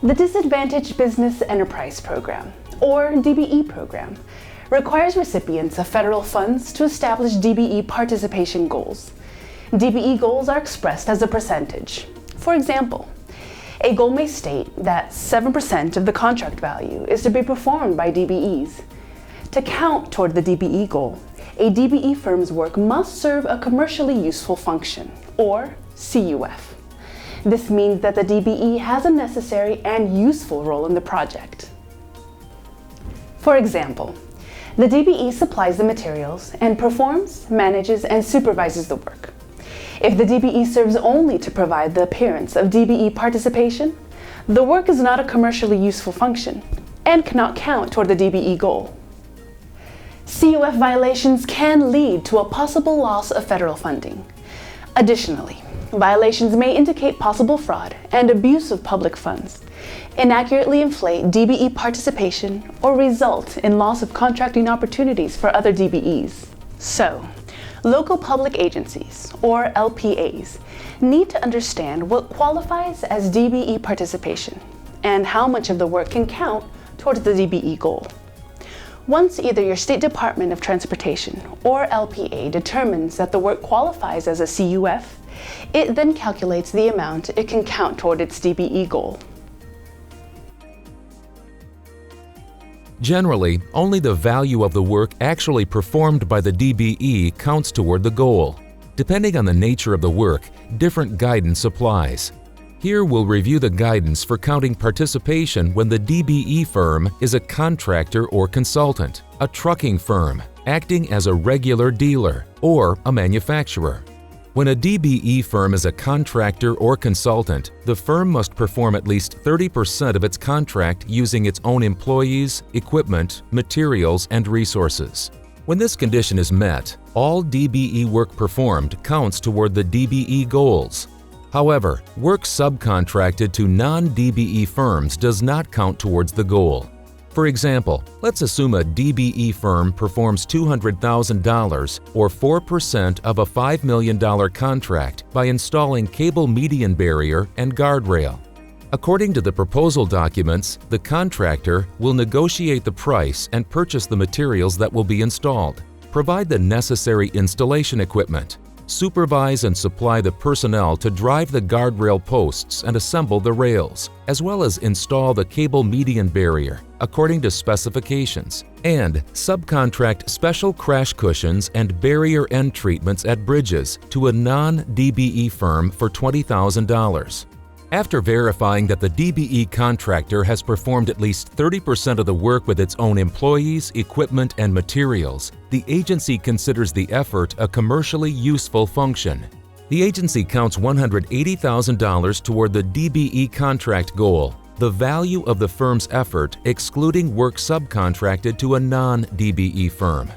The Disadvantaged Business Enterprise Program, or DBE program, requires recipients of federal funds to establish DBE participation goals. DBE goals are expressed as a percentage. For example, a goal may state that 7% of the contract value is to be performed by DBEs. To count toward the DBE goal, a DBE firm's work must serve a commercially useful function, or CUF. This means that the DBE has a necessary and useful role in the project. For example, the DBE supplies the materials and performs, manages, and supervises the work. If the DBE serves only to provide the appearance of DBE participation, the work is not a commercially useful function and cannot count toward the DBE goal. CUF violations can lead to a possible loss of federal funding. Additionally, violations may indicate possible fraud and abuse of public funds, inaccurately inflate DBE participation, or result in loss of contracting opportunities for other DBEs. So, local public agencies, or LPAs, need to understand what qualifies as DBE participation and how much of the work can count towards the DBE goal. Once either your State Department of Transportation or LPA determines that the work qualifies as a CUF, it then calculates the amount it can count toward its DBE goal. Generally, only the value of the work actually performed by the DBE counts toward the goal. Depending on the nature of the work, different guidance applies. Here we'll review the guidance for counting participation when the DBE firm is a contractor or consultant, a trucking firm, acting as a regular dealer, or a manufacturer. When a DBE firm is a contractor or consultant, the firm must perform at least 30% of its contract using its own employees, equipment, materials, and resources. When this condition is met, all DBE work performed counts toward the DBE goals. However, work subcontracted to non-DBE firms does not count towards the goal. For example, let's assume a DBE firm performs $200,000 or 4% of a $5 million contract by installing cable median barrier and guardrail. According to the proposal documents, the contractor will negotiate the price and purchase the materials that will be installed, provide the necessary installation equipment, supervise and supply the personnel to drive the guardrail posts and assemble the rails, as well as install the cable median barrier according to specifications, and subcontract special crash cushions and barrier end treatments at bridges to a non-DBE firm for $20,000. After verifying that the DBE contractor has performed at least 30% of the work with its own employees, equipment, and materials, the agency considers the effort a commercially useful function. The agency counts $180,000 toward the DBE contract goal, the value of the firm's effort excluding work subcontracted to a non-DBE firm.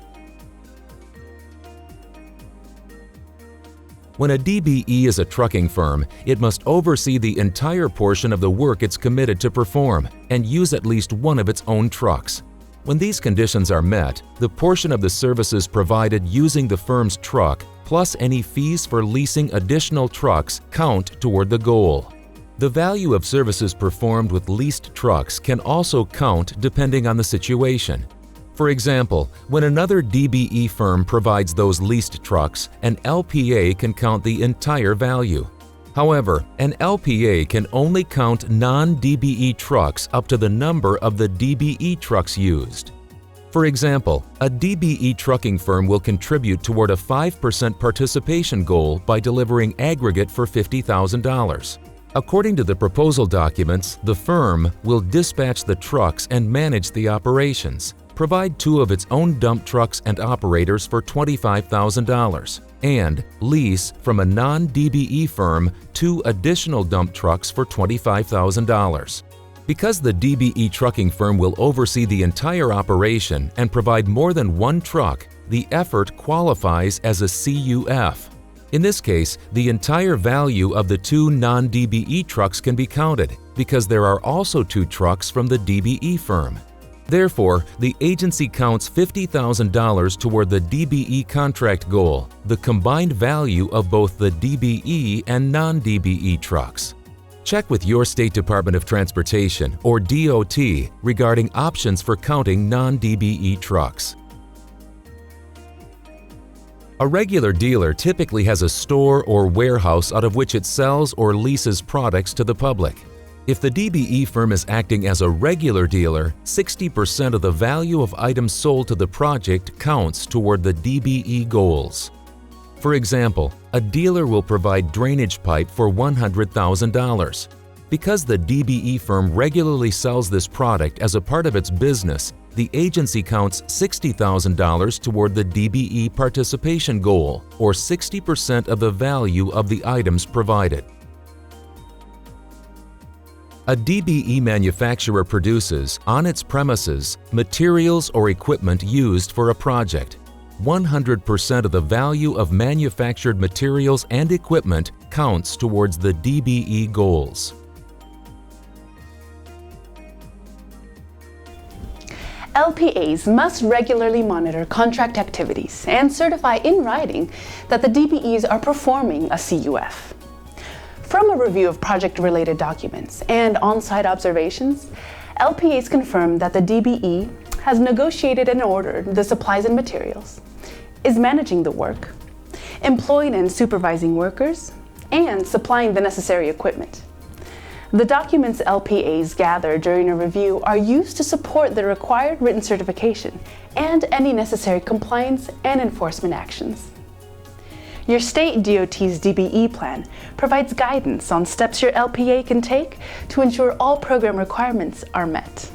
When a DBE is a trucking firm, it must oversee the entire portion of the work it's committed to perform and use at least one of its own trucks. When these conditions are met, the portion of the services provided using the firm's truck plus any fees for leasing additional trucks count toward the goal. The value of services performed with leased trucks can also count depending on the situation. For example, when another DBE firm provides those leased trucks, an LPA can count the entire value. However, an LPA can only count non-DBE trucks up to the number of the DBE trucks used. For example, a DBE trucking firm will contribute toward a 5% participation goal by delivering aggregate for $50,000. According to the proposal documents, the firm will dispatch the trucks and manage the operations, provide 2 of its own dump trucks and operators for $25,000, and lease from a non-DBE firm 2 additional dump trucks for $25,000. Because the DBE trucking firm will oversee the entire operation and provide more than 1 truck, the effort qualifies as a CUF. In this case, the entire value of the 2 non-DBE trucks can be counted because there are also 2 trucks from the DBE firm. Therefore, the agency counts $50,000 toward the DBE contract goal, the combined value of both the DBE and non-DBE trucks. Check with your State Department of Transportation, or DOT, regarding options for counting non-DBE trucks. A regular dealer typically has a store or warehouse out of which it sells or leases products to the public. If the DBE firm is acting as a regular dealer, 60% of the value of items sold to the project counts toward the DBE goals. For example, a dealer will provide drainage pipe for $100,000. Because the DBE firm regularly sells this product as a part of its business, the agency counts $60,000 toward the DBE participation goal, or 60% of the value of the items provided. A DBE manufacturer produces, on its premises, materials or equipment used for a project. 100% of the value of manufactured materials and equipment counts towards the DBE goals. LPAs must regularly monitor contract activities and certify in writing that the DBEs are performing a CUF. From a review of project-related documents and on-site observations, LPAs confirm that the DBE has negotiated and ordered the supplies and materials, is managing the work, employing and supervising workers, and supplying the necessary equipment. The documents LPAs gather during a review are used to support the required written certification and any necessary compliance and enforcement actions. Your state DOT's DBE plan provides guidance on steps your LPA can take to ensure all program requirements are met.